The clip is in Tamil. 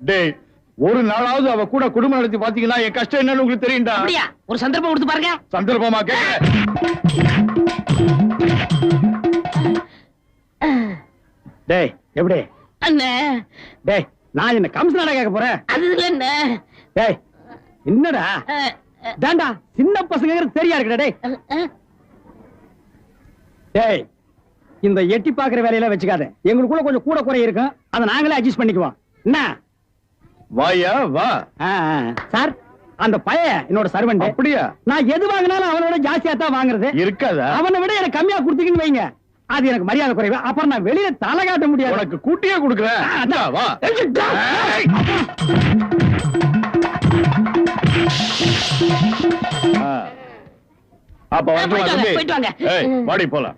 டேய், ஒரு நாளாவது அவ கூட குடும்பம் நடத்தி பாத்தீங்கன்னா என் கஷ்டம் என்னன்னு உங்களுக்கு தெரியும்டா. அப்படியா? ஒரு சந்தர்ப்பம் கொடுத்து பாருங்க. சந்தர்ப்பமா கேட்க. டேய் எப்படி? அண்ணே, டேய் நான் என்ன கம்சனடா கேட்க போறேன். அது இல்ல அண்ணே. டேய் என்னடா? டேண்டா சின்ன பசங்க தெரியா இருக்குடா. டேய் டேய் இந்த எட்டி பாக்குற வேலையில வச்சுக்காத. எங்களுக்குள்ள கொஞ்சம் கூட குறை இருக்கும், அதை நாங்களே அட்ஜஸ்ட் பண்ணிக்குவோம். என்ன வாயா வா. சார் அந்த பையன் என்னோட சர்வெண்ட். அப்படியா? நான் எது வாங்கினாலும் அவனோட ஜாஸ்தியா தான் வாங்குறது. இருக்காதா? அவனை விட எனக்கு கம்மியா கொடுத்தீங்கன்னு வைங்க, அது எனக்கு மரியாதை குறைவு. அப்புறம் நான் வெளியில தலை காட்ட முடியாது. உனக்கு கூட்டியே கொடுக்குறேன். வா. அப்ப போயிட்டு வாங்க. வாடி போலாம்.